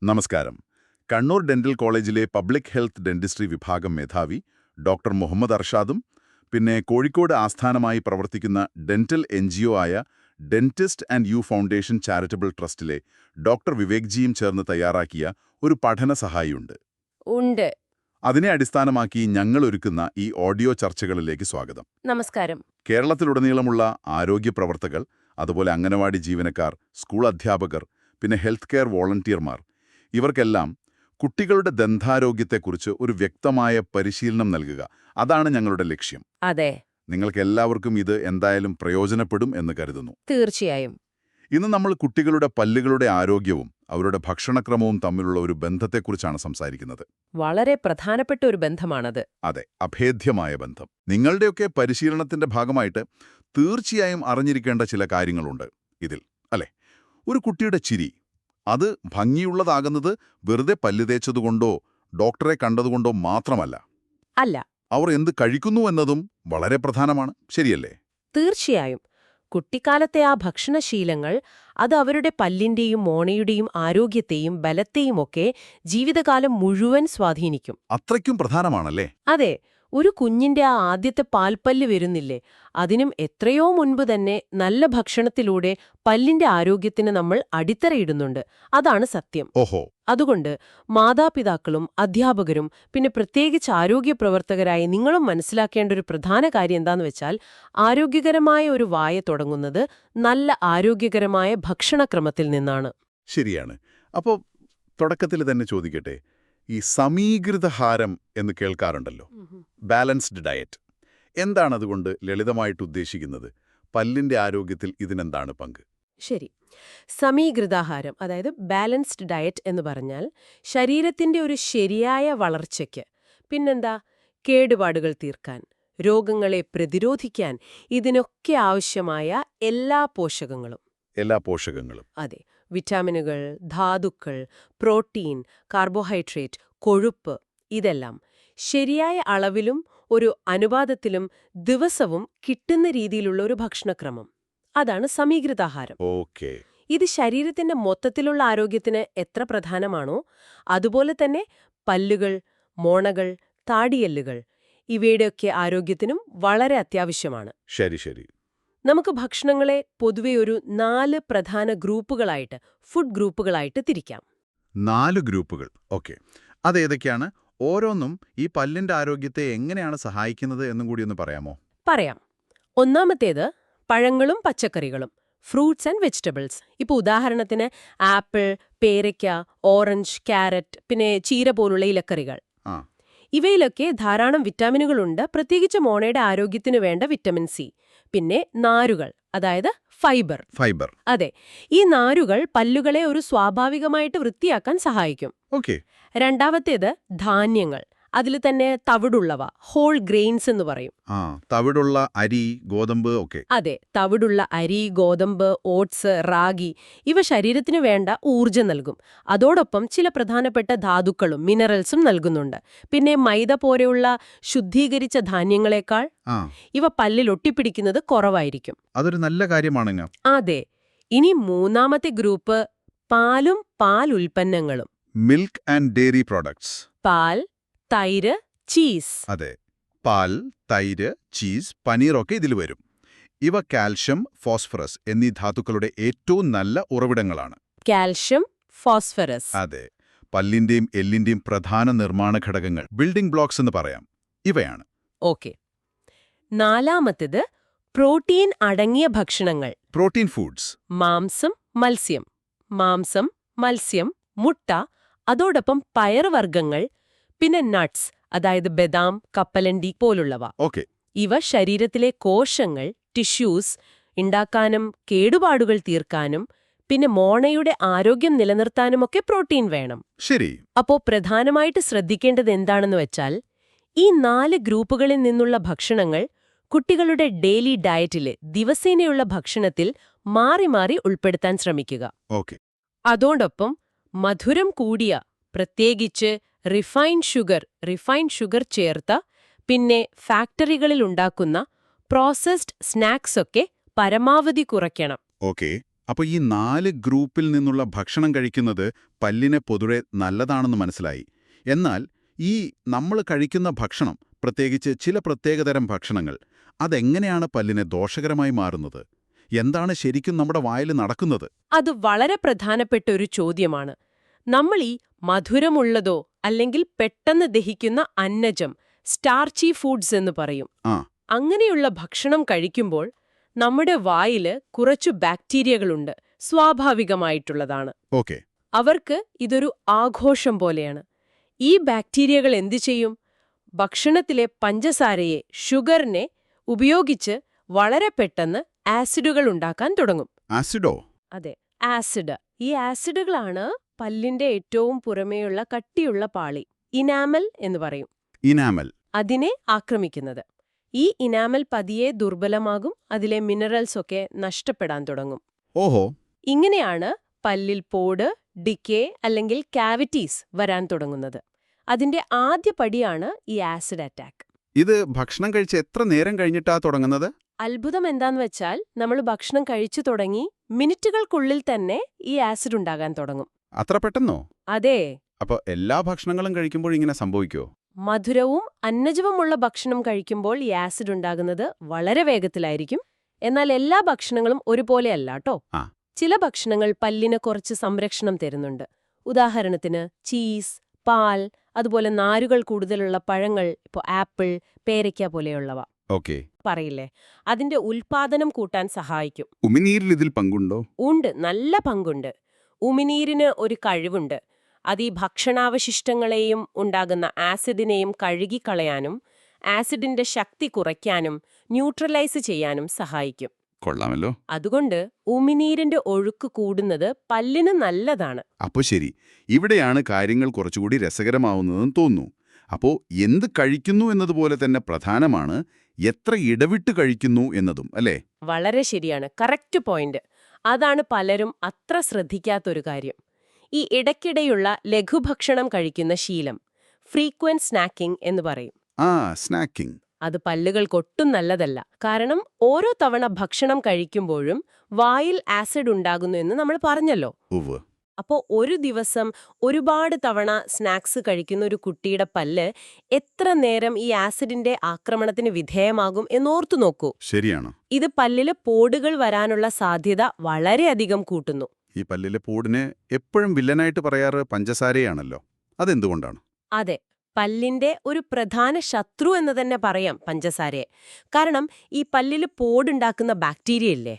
നമസ്കാരം. കണ്ണൂർ ഡെന്റൽ കോളേജിലെ public health dentistry വിഭാഗം മേധാവി ഡോക്ടർ മുഹമ്മദ് അർഷാദും പിന്നെ കോഴിക്കോട് ആസ്ഥാനമായി പ്രവർത്തിക്കുന്ന ഡെന്റൽ NGO ആയ dentist and you foundation charitable ട്രസ്റ്റിലെ ഡോക്ടർ വിവേക്ജിയും ചേർന്ന് തയ്യാറാക്കിയ ഒരു പഠന സഹായിയുണ്ട്. ഉണ്ട്. അതിനെ അടിസ്ഥാനമാക്കി ഞങ്ങൾ ഒരുക്കുന്ന ഈ ഓഡിയോ ചർച്ചകളിലേക്ക് സ്വാഗതം. നമസ്കാരം. കേരളത്തിലുടനീളമുള്ള ആരോഗ്യ പ്രവർത്തകർ, അതുപോലെ അംഗനവാടി ജീവനക്കാർ, സ്കൂൾ അധ്യാപകർ, പിന്നെ ഹെൽത്ത് കെയർ വോളണ്ടിയർമാർ, ഇവർക്കെല്ലാം കുട്ടികളുടെ ദന്താരോഗ്യത്തെക്കുറിച്ച് ഒരു വ്യക്തമായ പരിശീലനം നൽകുക, അതാണ് ഞങ്ങളുടെ ലക്ഷ്യം. അതെ, നിങ്ങൾക്കെല്ലാവർക്കും ഇത് എന്തായാലും പ്രയോജനപ്പെടും എന്ന് കരുതുന്നു. തീർച്ചയായും. ഇന്ന് നമ്മൾ കുട്ടികളുടെ പല്ലുകളുടെ ആരോഗ്യവും അവരുടെ ഭക്ഷണക്രമവും തമ്മിലുള്ള ഒരു ബന്ധത്തെക്കുറിച്ചാണ് സംസാരിക്കുന്നത്. വളരെ പ്രധാനപ്പെട്ട ഒരു ബന്ധമാണത്. അതെ, അഭേദ്യമായ ബന്ധം. നിങ്ങളുടെയൊക്കെ പരിശീലനത്തിന്റെ ഭാഗമായിട്ട് തീർച്ചയായും അറിഞ്ഞിരിക്കേണ്ട ചില കാര്യങ്ങളുണ്ട് ഇതിൽ, അല്ലേ? ഒരു കുട്ടിയുടെ ചിരി, അത് ഭംഗിയുള്ളതാകുന്നത് വെറുതെ പല്ല് തേച്ചതുകൊണ്ടോ ഡോക്ടറെ കണ്ടതുകൊണ്ടോ മാത്രമല്ല. അല്ല. അവർ എന്ത് കഴിക്കുന്നു എന്നതും വളരെ പ്രധാനമാണ്, ശരിയല്ലേ? തീർച്ചയായും. കുട്ടിക്കാലത്തെ ആ ഭക്ഷണശീലങ്ങൾ അത് അവരുടെ പല്ലിന്റെയും മോണയുടെയും ആരോഗ്യത്തെയും ബലത്തെയും ഒക്കെ ജീവിതകാലം മുഴുവൻ സ്വാധീനിക്കും. അത്രയ്ക്കും പ്രധാനമാണല്ലേ? അതെ. ഒരു കുഞ്ഞിന്റെ ആ ആദ്യത്തെ പാൽപ്പല്ല് വരുന്നില്ലേ, അതിനും എത്രയോ മുൻപ് തന്നെ നല്ല ഭക്ഷണത്തിലൂടെ പല്ലിന്റെ ആരോഗ്യത്തിന് നമ്മൾ അടിത്തറയിടുന്നുണ്ട്. അതാണ് സത്യം. ഓഹോ. അതുകൊണ്ട് മാതാപിതാക്കളും അധ്യാപകരും പിന്നെ പ്രത്യേകിച്ച് ആരോഗ്യ പ്രവർത്തകരായി നിങ്ങളും മനസ്സിലാക്കേണ്ട ഒരു പ്രധാന കാര്യം എന്താന്ന് വെച്ചാൽ, ആരോഗ്യകരമായ ഒരു വായ തുടങ്ങുന്നത് നല്ല ആരോഗ്യകരമായ ഭക്ഷണക്രമത്തിൽ നിന്നാണ്. ശരിയാണ്. അപ്പോൾ തുടക്കത്തിൽ തന്നെ ചോദിക്കട്ടെ, ഈ സമീകൃതഹാരം എന്ന് കേൾക്കാറുണ്ടല്ലോ, ബാലൻസ്ഡ് ഡയറ്റ്. എന്താണ് അതുകൊണ്ട് ലളിതമായിട്ട് ഉദ്ദേശിക്കുന്നത്? പല്ലിന്റെ ആരോഗ്യത്തിൽ ഇതിനെന്താണ് പങ്ക്? ശരി. സമീകൃതാഹാരം, അതായത് ബാലൻസ്ഡ് ഡയറ്റ് എന്ന് പറഞ്ഞാൽ ശരീരത്തിന്റെ ഒരു ശരിയായ വളർച്ചയ്ക്ക്, പിന്നെന്താ, കേടുപാടുകൾ തീർക്കാൻ, രോഗങ്ങളെ പ്രതിരോധിക്കാൻ, ഇതിനൊക്കെ ആവശ്യമായ എല്ലാ പോഷകങ്ങളും. എല്ലാ പോഷകങ്ങളും. അതെ. വിറ്റാമിനുകൾ, ധാതുക്കൾ, പ്രോട്ടീൻ, കാർബോഹൈഡ്രേറ്റ്, കൊഴുപ്പ്, ഇതെല്ലാം ശരിയായ അളവിലും ഒരു അനുപാതത്തിലും ദിവസവും കിട്ടുന്ന രീതിയിലുള്ള ഒരു ഭക്ഷണക്രമം. അതാണ് സമീകൃതാഹാരം. ഓക്കേ. ഇത് ശരീരത്തിന്റെ മൊത്തത്തിലുള്ള ആരോഗ്യത്തിന് എത്ര പ്രധാനമാണോ അതുപോലെ തന്നെ പല്ലുകൾ, മോണകൾ, താടിയെല്ലുകൾ ഇവയുടെയൊക്കെ ആരോഗ്യത്തിനും വളരെ അത്യാവശ്യമാണ്. ശരി ശരി. നമുക്ക് ഭക്ഷണങ്ങളെ പൊതുവെ ഒരു 4 പ്രധാന ഗ്രൂപ്പുകളായിട്ട്, ഫുഡ് ഗ്രൂപ്പുകളായിട്ട് തിരിക്കാം. 4 ഗ്രൂപ്പുകൾ. ഓക്കെ. അതേതൊക്കെയാണ്? ഓരോന്നും ഈ പല്ലിന്റെ ആരോഗ്യത്തെ എങ്ങനെയാണ് സഹായിക്കുന്നത് എന്നും കൂടി ഒന്ന് പറയാമോ? പറയാം. ഒന്നാമത്തേത് പഴങ്ങളും പച്ചക്കറികളും, ഫ്രൂട്ട്സ് ആൻഡ് വെജിറ്റബിൾസ്. ഇപ്പോൾ ഉദാഹരണത്തിന് ആപ്പിൾ, പേരയ്ക്ക, ഓറഞ്ച്, ക്യാരറ്റ്, പിന്നെ ചീര പോലുള്ള ഇലക്കറികൾ. ഇവയിലൊക്കെ ധാരാളം വിറ്റാമിനുകളുണ്ട്, പ്രത്യേകിച്ച് മോണയുടെ ആരോഗ്യത്തിനു വേണ്ട വിറ്റമിൻ സി. പിന്നെ നാരുകൾ, അതായത് ഫൈബർ. അതെ, ഈ നാരുകൾ പല്ലുകളെ ഒരു സ്വാഭാവികമായിട്ട് വൃത്തിയാക്കാൻ സഹായിക്കും. ഓക്കേ. രണ്ടാമത്തേത് ധാന്യങ്ങൾ, അതിൽ തന്നെ തവിടുള്ളവ, ഹോൾ ഗ്രെയിൻസ് എന്ന് പറയും. തവിടുള്ള അരി, ഗോതമ്പ് ഒക്കെ. അതെ, തവിടുള്ള അരി, ഗോതമ്പ്, ഓട്സ്, റാഗി ഇവ ശരീരത്തിന് വേണ്ട ഊർജ്ജം നൽകും. അതോടൊപ്പം ചില പ്രധാനപ്പെട്ട ധാതുക്കളും മിനറൽസും നൽകുന്നുണ്ട്. പിന്നെ മൈദ പോലെയുള്ള ശുദ്ധീകരിച്ച ധാന്യങ്ങളെക്കാൾ ഇവ പല്ലിൽ ഒട്ടിപ്പിടിക്കുന്നത് കുറവായിരിക്കും. അതൊരു നല്ല കാര്യമാണ്. അതെ. ഇനി മൂന്നാമത്തെ ഗ്രൂപ്പ് പാലും പാൽ ഉൽപ്പന്നങ്ങളും. Milk and dairy products. പാൽ, തൈര്, ചീസ്. അതെ, പാൽ, തൈര്, ചീസ്, പനീറൊക്കെ ഇതിൽ വരും. ഇവ കാൽഷ്യം, ഫോസ്ഫറസ് എന്നീ ധാതുക്കളുടെ ഏറ്റവും നല്ല ഉറവിടങ്ങളാണ്. Calcium, phosphorus. അതെ, പല്ലിന്റെയും എല്ലിന്റെയും പ്രധാന നിർമ്മാണ ഘടകങ്ങൾ, ബിൽഡിംഗ് ബ്ലോക്സ് എന്ന് പറയാം, ഇവയാണ്. ഓക്കെ. നാലാമത്തേത് പ്രോട്ടീൻ അടങ്ങിയ ഭക്ഷണങ്ങൾ. Protein foods. മാംസം, മത്സ്യം, മുട്ട, അതോടൊപ്പം പയറുവർഗ്ഗങ്ങൾ, പിന്നെ നട്ട്സ്, അതായത് ബദാം, കപ്പലണ്ടി പോലുള്ളവ. ഓക്കെ. ഇവ ശരീരത്തിലെ കോശങ്ങൾ, ടിഷ്യൂസ് ഉണ്ടാക്കാനും കേടുപാടുകൾ തീർക്കാനും പിന്നെ മോണയുടെ ആരോഗ്യം നിലനിർത്താനുമൊക്കെ പ്രോട്ടീൻ വേണം. ശരി. അപ്പോ പ്രധാനമായിട്ട് ശ്രദ്ധിക്കേണ്ടത് എന്താണെന്ന് വെച്ചാൽ, ഈ 4 ഗ്രൂപ്പുകളിൽ നിന്നുള്ള ഭക്ഷണങ്ങൾ കുട്ടികളുടെ ഡെയിലി ഡയറ്റിലെ ദിവസേനയുള്ള ഭക്ഷണത്തിൽ മാറി മാറി ഉൾപ്പെടുത്താൻ ശ്രമിക്കുക. ഓക്കെ. അതോടൊപ്പം മധുരം കൂടിയ, പ്രത്യേകിച്ച് റിഫൈൻഡ് ഷുഗർ ചേർത്ത, പിന്നെ ഫാക്ടറികളിൽ ഉണ്ടാക്കുന്ന പ്രോസസ്ഡ് സ്നാക്സ് ഒക്കെ പരമാവധി കുറയ്ക്കണം. ഓക്കെ. അപ്പോൾ ഈ 4 ഗ്രൂപ്പിൽ നിന്നുള്ള ഭക്ഷണം കഴിക്കുന്നത് പല്ലിന് പൊതുവെ നല്ലതാണെന്ന് മനസ്സിലായി. എന്നാൽ ഈ നമ്മൾ കഴിക്കുന്ന ഭക്ഷണം, പ്രത്യേകിച്ച് ചില പ്രത്യേകതരം ഭക്ഷണങ്ങൾ, അതെങ്ങനെയാണ് പല്ലിന് ദോഷകരമായി മാറുന്നത്? എന്താണ് ശരിക്കും നമ്മുടെ വായിൽ നടക്കുന്നത്? അത് വളരെ പ്രധാനപ്പെട്ട ഒരു ചോദ്യമാണ്. നമ്മൾ ഈ മധുരമുള്ളതോ അല്ലെങ്കിൽ പെട്ടെന്ന് ദഹിക്കുന്ന അന്നജം, സ്റ്റാർച്ചി ഫുഡ്സ് എന്ന് പറയും, ആ അങ്ങനെയുള്ള ഭക്ഷണം കഴിക്കുമ്പോൾ നമ്മുടെ വായില് കുറച്ചു ബാക്ടീരിയകളുണ്ട്, സ്വാഭാവികമായിട്ടുള്ളതാണ്. ഓക്കെ. അവർക്ക് ഇതൊരു ആഘോഷം പോലെയാണ്. ഈ ബാക്ടീരിയകൾ എന്തു ചെയ്യും? ഭക്ഷണത്തിലെ പഞ്ചസാരയെ, ഷുഗറിനെ ഉപയോഗിച്ച് വളരെ പെട്ടെന്ന് ആസിഡുകൾ ഉണ്ടാക്കാൻ തുടങ്ങും. ആസിഡോ? അതെ, ആസിഡ്. ഈ ആസിഡുകളാണ് പല്ലിന്റെ ഏറ്റവും പുറമേയുള്ള കട്ടിയുള്ള പാളി, ഇനാമൽ എന്ന് പറയും, ഇനാമൽ, അതിനെ ആക്രമിക്കുന്നത്. ഈ ഇനാമൽ പതിയെ ദുർബലമാകും, അതിലെ മിനറൽസ് ഒക്കെ നഷ്ടപ്പെടാൻ തുടങ്ങും. ഓഹോ. ഇങ്ങനെയാണ് പല്ലിൽ പോട്, ഡിക്കേ അല്ലെങ്കിൽ കാവിറ്റീസ് വരാൻ തുടങ്ങുന്നത്. അതിന്റെ ആദ്യ പടിയാണ് ഈ ആസിഡ് അറ്റാക്ക്. ഇത് ഭക്ഷണം കഴിച്ച് എത്ര നേരം കഴിഞ്ഞിട്ടാ തുടങ്ങുന്നത്? അത്ഭുതം എന്താന്ന് വെച്ചാൽ, നമ്മൾ ഭക്ഷണം കഴിച്ചു തുടങ്ങി മിനിറ്റുകൾക്കുള്ളിൽ തന്നെ ഈ ആസിഡ് ഉണ്ടാകാൻ തുടങ്ങും. അത്ര പെട്ടെന്നോ? അതെ. അപ്പോൾ എല്ലാ ഭക്ഷണങ്ങളും കഴിക്കുമ്പോൾ ഇങ്ങനെ സംഭവിക്കുമോ? മധുരവും അന്നജവുമുള്ള ഭക്ഷണം കഴിക്കുമ്പോൾ ഈ ആസിഡ് ഉണ്ടാകുന്നത് വളരെ വേഗത്തിലായിരിക്കും. എന്നാൽ എല്ലാ ഭക്ഷണങ്ങളും ഒരുപോലെയല്ല ട്ടോ. ആ. ചില ഭക്ഷണങ്ങൾ പല്ലിന് കുറച്ച് സംരക്ഷണം തരുന്നുണ്ട്. ഉദാഹരണത്തിന് ചീസ്, പാൽ, അതുപോലെ നാരുകൾ കൂടുതലുള്ള പഴങ്ങൾ, ഇപ്പോൾ ആപ്പിൾ, പേരയ്ക്ക പോലെയുള്ളവ. ഓക്കെ. പറയില്ലേ, അതിന്റെ ഉൽപാദനം കൂട്ടാൻ സഹായിക്കും. ഉമിനീരിൽ ഇതിൽ പങ്കുണ്ടോ? ഉണ്ട്, നല്ല പങ്കുണ്ട്. ഉമിനീരിന് ഒരു കഴിവുണ്ട്. അത് ഈ ഭക്ഷണാവശിഷ്ടങ്ങളെയും ഉണ്ടാകുന്ന ആസിഡിനെയും കഴുകിക്കളയാനും ആസിഡിന്റെ ശക്തി കുറയ്ക്കാനും ന്യൂട്രലൈസ് ചെയ്യാനും സഹായിക്കും. കൊള്ളാമല്ലോ. അതുകൊണ്ട് ഉമിനീരിന്റെ ഒഴുക്ക് കൂടുന്നത് പല്ലിന് നല്ലതാണ്. അപ്പോൾ ശരി, ഇവിടെയാണ് കാര്യങ്ങൾ കുറച്ചുകൂടി രസകരമാവുന്നതെന്ന് തോന്നുന്നു. അപ്പോൾ എന്ത് കഴിക്കുന്നു എന്നതുപോലെ തന്നെ പ്രധാനമാണ് എത്ര ഇടവിട്ട് കഴിക്കുന്നു എന്നതും, അല്ലേ? വളരെ ശരിയാണ്, കറക്റ്റ് പോയിന്റ്. അതാണ് പലരും അത്ര ശ്രദ്ധിക്കാത്തൊരു കാര്യം. ഈ ഇടയ്ക്കിടെയുള്ള ലഘുഭക്ഷണം കഴിക്കുന്ന ശീലം, ഫ്രീക്വന്റ് സ്നാക്കിംഗ് എന്ന് പറയും. സ്നാക്കിംഗ്. അത് പല്ലുകൾക്കൊട്ടും നല്ലതല്ല. കാരണം ഓരോ തവണ ഭക്ഷണം കഴിക്കുമ്പോഴും വായിൽ ആസിഡ് ഉണ്ടാകുന്നു എന്ന് നമ്മൾ പറഞ്ഞല്ലോ. ഉവ്വ്. അപ്പോൾ ഒരു ദിവസം ഒരുപാട് തവണ സ്നാക്സ് കഴിക്കുന്ന ഒരു കുട്ടിയുടെ പല്ല് എത്ര നേരം ഈ ആസിഡിന്റെ ആക്രമണത്തിന് വിധേയമാകും എന്നോർത്തു നോക്കൂ. ശരിയാണ്. ഇത് പല്ലില് പോടുകൾ വരാനുള്ള സാധ്യത വളരെയധികം കൂട്ടുന്നു. ഈ പല്ലിലെ പൂടിനെ എപ്പോഴും വില്ലനായിട്ട് പറയാറ് പഞ്ചസാരയാണല്ലോ. അതെന്തുകൊണ്ടാണ്? അതെ, പല്ലിന്റെ ഒരു പ്രധാന ശത്രു എന്ന് തന്നെ പറയാം പഞ്ചസാരയെ. കാരണം ഈ പല്ലില് പോടുണ്ടാക്കുന്ന ബാക്ടീരിയ ഇല്ലേ,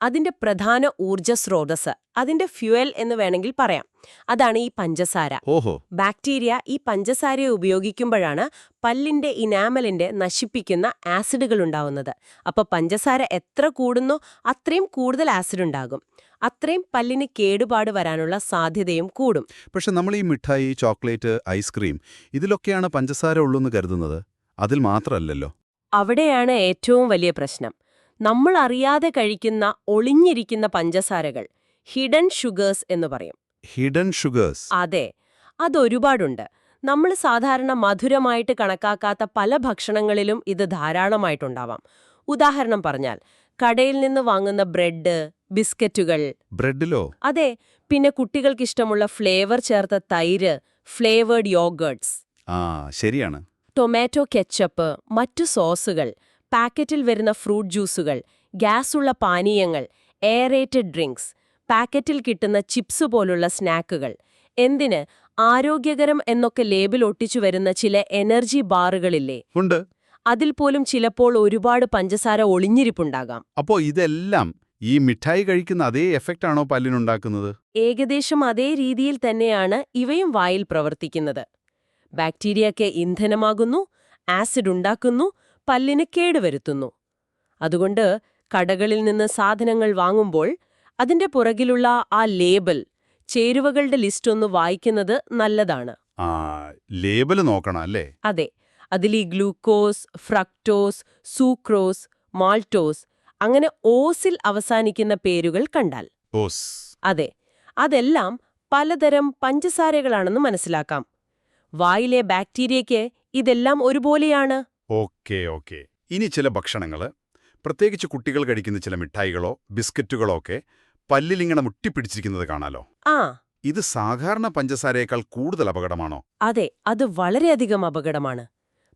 അതിന്റെ പ്രധാന ഊർജ്ജ സ്രോതസ്, അതിന്റെ ഫ്യൂവൽ എന്ന് വേണമെങ്കിൽ പറയാം, അതാണ് ഈ പഞ്ചസാര. ഓഹോ. ബാക്ടീരിയ ഈ പഞ്ചസാരയെ ഉപയോഗിക്കുമ്പോഴാണ് പല്ലിന്റെ ഇനാമലിന്റെ നശിപ്പിക്കുന്ന ആസിഡുകൾ ഉണ്ടാവുന്നത്. അപ്പൊ പഞ്ചസാര എത്ര കൂടുന്നോ അത്രയും കൂടുതൽ ആസിഡ് ഉണ്ടാകും. അത്രയും പല്ലിന് കേടുപാട് വരാനുള്ള സാധ്യതയും കൂടും. പക്ഷെ നമ്മൾ ഈ മിഠായി, ചോക്ലേറ്റ്, ഐസ്ക്രീം ഇതിലൊക്കെയാണ് പഞ്ചസാര ഉള്ളൂന്ന് കരുതുന്നത്. അതിൽ മാത്രമല്ലല്ലോ. അവിടെയാണ് ഏറ്റവും വലിയ പ്രശ്നം. നമ്മൾ അറിയാതെ കഴിക്കുന്ന ഒളിഞ്ഞിരിക്കുന്ന പഞ്ചസാരകൾ, ഹിഡൻ ഷുഗേഴ്സ് എന്ന് പറയും. Hidden sugars? അതെ, അതൊരുപാടുണ്ട്. നമ്മൾ സാധാരണ മധുരമായിട്ട് കണക്കാക്കാത്ത പല ഭക്ഷണങ്ങളിലും ഇത് ധാരാളമായിട്ടുണ്ടാവാം. ഉദാഹരണം പറഞ്ഞാൽ, കടയിൽ നിന്ന് വാങ്ങുന്ന ബ്രെഡ്, ബിസ്ക്കറ്റുകൾ. ബ്രെഡിലോ? അതെ, പിന്നെ കുട്ടികൾക്കിഷ്ടമുള്ള ഫ്ലേവർ ചേർത്ത തൈര്, ഫ്ലേവേർഡ് യോഗേർട്സ്. ശരിയാണ്. ടൊമാറ്റോ കെച്ചപ്പ്, മറ്റു സോസുകൾ, പാക്കറ്റിൽ വരുന്ന ഫ്രൂട്ട് ജ്യൂസുകൾ, ഗ്യാസുള്ള പാനീയങ്ങൾ, എയറേറ്റഡ് ഡ്രിങ്ക്സ്, പാക്കറ്റിൽ കിട്ടുന്ന ചിപ്സ് പോലുള്ള സ്നാക്കുകൾ. എന്തിന്, ആരോഗ്യകരം എന്നൊക്കെ ലേബിൾ ഒട്ടിച്ചു വരുന്ന ചില എനർജി ബാറുകളില്ലേ, ഉണ്ട്. അതിൽ പോലും ചിലപ്പോൾ ഒരുപാട് പഞ്ചസാര ഒളിഞ്ഞിരിപ്പുണ്ടാകാം. അപ്പോ ഇതെല്ലാം ഈ മിഠായി കഴിക്കുന്ന അതേ എഫക്റ്റ് ആണോ പല്ലിനുണ്ടാക്കുന്നത്? ഏകദേശം അതേ രീതിയിൽ തന്നെയാണ് ഇവയും വായിൽ പ്രവർത്തിക്കുന്നത്. ബാക്ടീരിയയ്ക്ക് ഇന്ധനമാകുന്നു, ആസിഡ് ഉണ്ടാക്കുന്നു, പല്ലിന് കേടുവരുത്തുന്നു. അതുകൊണ്ട് കടകളിൽ നിന്ന് സാധനങ്ങൾ വാങ്ങുമ്പോൾ അതിന്റെ പുറകിലുള്ള ആ ലേബൽ, ചേരുവകളുടെ ലിസ്റ്റ് ഒന്ന് വായിക്കുന്നത് നല്ലതാണ്. ലേബൽ നോക്കണം അല്ലേ? അതെ, അതിൽ ഈ ഗ്ലൂക്കോസ്, ഫ്രക്ടോസ്, സൂക്രോസ്, മാൾട്ടോസ്, അങ്ങനെ ഓസിൽ അവസാനിക്കുന്ന പേരുകൾ കണ്ടാൽ, ഓസ്, അതെ, അതെല്ലാം പലതരം പഞ്ചസാരകളാണെന്ന് മനസ്സിലാക്കാം. വായിലെ ബാക്ടീരിയയ്ക്ക് ഇതെല്ലാം ഒരുപോലെയാണ്. ഓക്കെ. ഇനി ചില ഭക്ഷണങ്ങൾ, പ്രത്യേകിച്ച് കുട്ടികൾ കഴിക്കുന്ന ചില മിഠായികളോ ബിസ്ക്കറ്റുകളോ ഒക്കെ പല്ലിലിങ്ങനെ മുട്ടിപ്പിടിച്ചിരിക്കുന്നത് കാണാലോ. ആ ഇത് സാധാരണ പഞ്ചസാരയേക്കാൾ കൂടുതൽ അപകടമാണോ? അതെ, അത് വളരെയധികം അപകടമാണ്.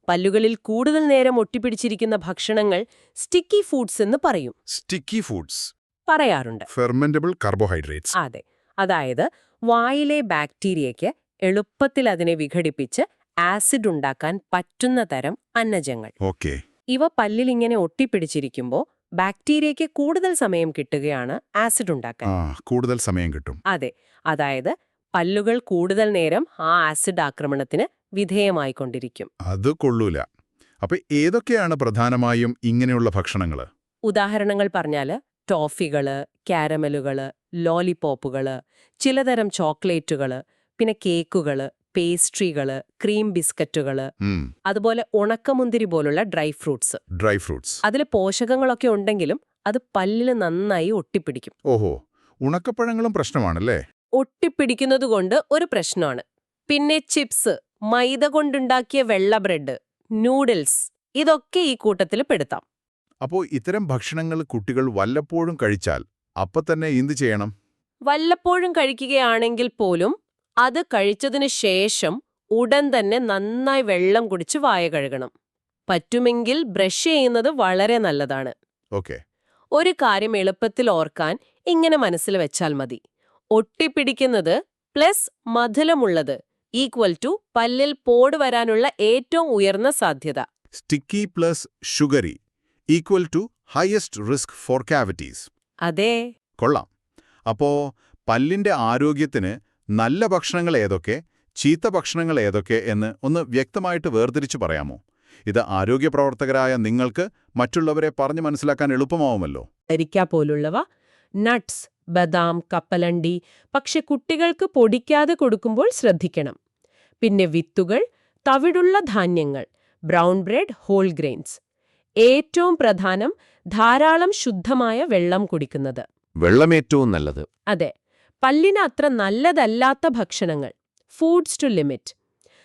പല്ലുകളിൽ കൂടുതൽ നേരം ഒട്ടിപ്പിടിച്ചിരിക്കുന്ന ഭക്ഷണങ്ങൾ സ്റ്റിക്കി ഫുഡ്സ് എന്ന് പറയും. സ്റ്റിക്കി ഫുഡ്സ്, പറയാറുണ്ട്. ഫെർമെന്റബിൾ കാർബോഹൈഡ്രേറ്റ്സ്. അതെ, അതായത് വായിലെ ബാക്ടീരിയയ്ക്ക് എളുപ്പത്തിൽ അതിനെ വിഘടിപ്പിച്ച് ആസിഡ് ഉണ്ടാക്കാൻ പറ്റുന്ന തരം അന്നജങ്ങൾ. ഓക്കെ. ഇവ പല്ലിൽ ഇങ്ങനെ ഒട്ടിപ്പിടിച്ചിരിക്കുമ്പോൾ ബാക്ടീരിയയ്ക്ക് കൂടുതൽ സമയം കിട്ടുകയാണ് ആസിഡ് ഉണ്ടാക്കാൻ. കൂടുതൽ സമയം കിട്ടും. അതെ, അതായത് പല്ലുകൾ കൂടുതൽ നേരം ആ ആസിഡ് ആക്രമണത്തിന് വിധേയമായിക്കൊണ്ടിരിക്കും. അത് കൊള്ളൂല. അപ്പൊ ഏതൊക്കെയാണ് പ്രധാനമായും ഇങ്ങനെയുള്ള ഭക്ഷണങ്ങള്? ഉദാഹരണങ്ങൾ പറഞ്ഞാല് ടോഫികള്, കാരമലുകള്, ലോലിപോപ്പുകള്, ചിലതരം ചോക്ലേറ്റുകള്, പിന്നെ കേക്കുകള്, പേസ്ട്രികള്, ക്രീം ബിസ്ക്കറ്റുകള്, അതുപോലെ ഉണക്കമുന്തിരി പോലുള്ള ഡ്രൈ ഫ്രൂട്ട്സ്. അതിൽ പോഷകങ്ങളൊക്കെ ഉണ്ടെങ്കിലും അത് പല്ലിന് നന്നായി ഒട്ടിപ്പിടിക്കും. ഓഹോ, ഉണക്കപ്പഴങ്ങളും പ്രശ്നമാണല്ലേ? ഒട്ടിപ്പിടിക്കുന്നതുകൊണ്ട് ഒരു പ്രശ്നമാണ്. പിന്നെ ചിപ്സ്, മൈദ കൊണ്ടുണ്ടാക്കിയ വെള്ള ബ്രെഡ്, നൂഡിൽസ്, ഇതൊക്കെ ഈ കൂട്ടത്തിൽ പെടുത്താം. അപ്പോ ഇത്തരം ഭക്ഷണങ്ങൾ കുട്ടികൾ വല്ലപ്പോഴും കഴിച്ചാൽ അപ്പൊ തന്നെ എന്ത് ചെയ്യണം? വല്ലപ്പോഴും കഴിക്കുകയാണെങ്കിൽ പോലും അത് കഴിച്ചതിന് ശേഷം ഉടൻ തന്നെ നന്നായി വെള്ളം കുടിച്ച് വായ കഴുകണം. പറ്റുമെങ്കിൽ ബ്രഷ് ചെയ്യുന്നത് വളരെ നല്ലതാണ്. ഓക്കെ. ഒരു കാര്യം എളുപ്പത്തിൽ ഓർക്കാൻ ഇങ്ങനെ മനസ്സിൽ വെച്ചാൽ മതി. ഒട്ടിപ്പിടിക്കുന്നത് പ്ലസ് മധുരമുള്ളത് ഈക്വൽ ടു പല്ലിൽ പോട് വരാനുള്ള ഏറ്റവും ഉയർന്ന സാധ്യത. Sticky plus sugary equal to highest risk for cavities. അതെ. കൊള്ളാം. അപ്പോ പല്ലിന്റെ ആരോഗ്യത്തിന് നല്ല ഭക്ഷണങ്ങൾ ഏതൊക്കെ, ചീത്ത ഭക്ഷണങ്ങൾ ഏതൊക്കെ എന്ന് ഒന്ന് വ്യക്തമായിട്ട് വേർതിരിച്ചു പറയാമോ? ഇത് ആരോഗ്യപ്രവർത്തകരായ നിങ്ങൾക്ക് മറ്റുള്ളവരെ പറഞ്ഞു മനസ്സിലാക്കാൻ എളുപ്പമാവുമല്ലോ. അരിക്ക പോലുള്ളവ, നട്ട്സ്, ബദാം, കപ്പലണ്ടി, പക്ഷെ കുട്ടികൾക്ക് പൊടിക്കാതെ കൊടുക്കുമ്പോൾ ശ്രദ്ധിക്കണം. പിന്നെ വിത്തുകൾ, തവിടുള്ള ധാന്യങ്ങൾ, ബ്രൗൺ ബ്രെഡ്, ഹോൾ ഗ്രെയിൻസ്. ഏറ്റവും പ്രധാനം ധാരാളം ശുദ്ധമായ വെള്ളം കുടിക്കുന്നത്. വെള്ളമേറ്റവും നല്ലത്. അതെ. പല്ലിന് അത്ര നല്ലതല്ലാത്ത ഭക്ഷണങ്ങൾ, ഫുഡ്സ് ടു ലിമിറ്റ്.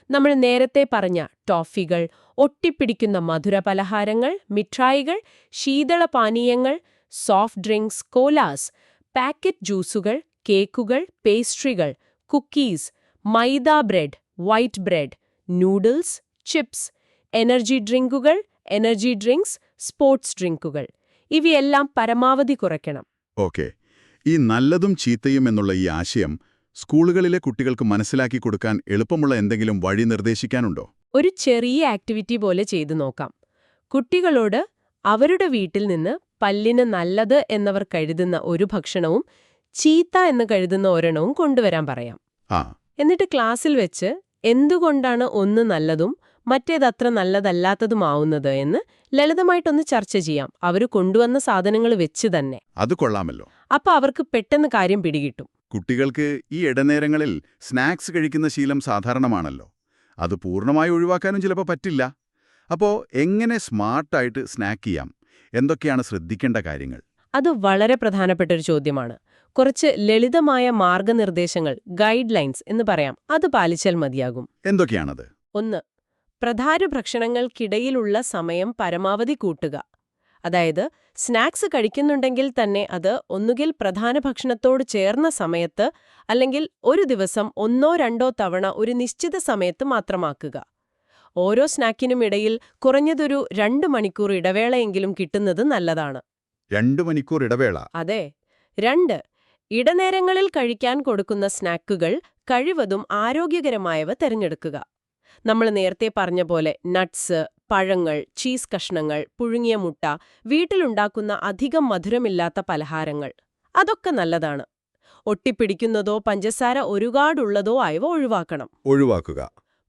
നമ്മൾ നേരത്തെ പറഞ്ഞ ടോഫികൾ, ഒട്ടിപ്പിടിക്കുന്ന മധുരപലഹാരങ്ങൾ, മിഠായികൾ, ശീതളപാനീയങ്ങൾ, സോഫ്റ്റ് ഡ്രിങ്ക്സ്, കോലാസ്, പാക്കറ്റ് ജ്യൂസുകൾ, കേക്കുകൾ, പേസ്ട്രികൾ, കുക്കീസ്, മൈദ bread, white bread, noodles, chips, energy ഡ്രിങ്കുകൾ, എനർജി ഡ്രിങ്ക്സ്, സ്പോർട്സ് ഡ്രിങ്കുകൾ, ഇവയെല്ലാം പരമാവധി കുറയ്ക്കണം. ഓക്കെ. ഈ നല്ലതും ചീത്തയും എന്നുള്ള ഈ ആശയം സ്കൂളുകളിലെ കുട്ടികൾക്ക് മനസ്സിലാക്കി കൊടുക്കാൻ എളുപ്പമുള്ള എന്തെങ്കിലും വഴി നിർദ്ദേശിക്കാനുണ്ടോ? ഒരു ചെറിയ ആക്ടിവിറ്റി പോലെ ചെയ്തു നോക്കാം. കുട്ടികളോട് അവരുടെ വീട്ടിൽ നിന്ന് പല്ലിന് നല്ലത് എന്നവർ കരുതുന്ന ഒരു ഭക്ഷണവും ചീത്ത എന്ന് കരുതുന്ന ഒരെണ്ണവും കൊണ്ടുവരാൻ പറയാം. എന്നിട്ട് ക്ലാസ്സിൽ വെച്ച് എന്തുകൊണ്ടാണ് ഒന്ന് നല്ലതും മറ്റേതത്ര നല്ലതല്ലാത്തതുമാവുന്നത് എന്ന് ലളിതമായിട്ടൊന്ന് ചർച്ച ചെയ്യാം. അവർ കൊണ്ടുവന്ന സാധനങ്ങൾ വെച്ച് തന്നെ. അത് കൊള്ളാമല്ലോ. അപ്പൊ അവർക്ക് പെട്ടെന്ന് കാര്യം പിടികിട്ടും. കുട്ടികൾക്ക് ഈ ഇടനേരങ്ങളിൽ സ്നാക്സ് കഴിക്കുന്ന ശീലം സാധാരണമാണല്ലോ. അത് പൂർണ്ണമായി ഒഴിവാക്കാനും ചിലപ്പോൾ പറ്റില്ല. അപ്പോൾ എങ്ങനെ സ്മാർട്ടായിട്ട് സ്നാക്ക് ചെയ്യാം? എന്തൊക്കെയാണ് ശ്രദ്ധിക്കേണ്ട കാര്യങ്ങൾ? അത് വളരെ പ്രധാനപ്പെട്ട ഒരു ചോദ്യമാണ്. കുറച്ച് ലളിതമായ മാർഗനിർദ്ദേശങ്ങൾ, ഗൈഡ് ലൈൻസ് എന്ന് പറയാം, അത് പാലിച്ചാൽ മതിയാകും. എന്തൊക്കെയാണത്? 1. പ്രധാന ഭക്ഷണങ്ങൾക്കിടയിലുള്ള സമയം പരമാവധി കൂട്ടുക. അതായത് സ്നാക്സ് കഴിക്കുന്നുണ്ടെങ്കിൽ തന്നെ അത് ഒന്നുകിൽ പ്രധാന ഭക്ഷണത്തോട് ചേർന്ന സമയത്ത് അല്ലെങ്കിൽ ഒരു ദിവസം 1-2 തവണ ഒരു നിശ്ചിത സമയത്ത് മാത്രമാക്കുക. ഓരോ സ്നാക്കിനും ഇടയിൽ കുറഞ്ഞതൊരു 2 മണിക്കൂർ ഇടവേളയെങ്കിലും കിട്ടുന്നത് നല്ലതാണ്. 2 മണിക്കൂർ ഇടവേള? അതെ. 2. ഇടനേരങ്ങളിൽ കഴിക്കാൻ കൊടുക്കുന്ന സ്നാക്കുകൾ കഴിവതും ആരോഗ്യകരമായവ തിരഞ്ഞെടുക്കുക. നമ്മൾ നേരത്തെ പറഞ്ഞ പോലെ നട്ട്സ്, പഴങ്ങൾ, ചീസ് കഷ്ണങ്ങൾ, പുഴുങ്ങിയ മുട്ട, വീട്ടിലുണ്ടാക്കുന്ന അധികം മധുരമില്ലാത്ത പലഹാരങ്ങൾ, അതൊക്കെ നല്ലതാണ്. ഒട്ടിപ്പിടിക്കുന്നതോ പഞ്ചസാര ഒരുപാടുള്ളതോ ആയവ ഒഴിവാക്കുക.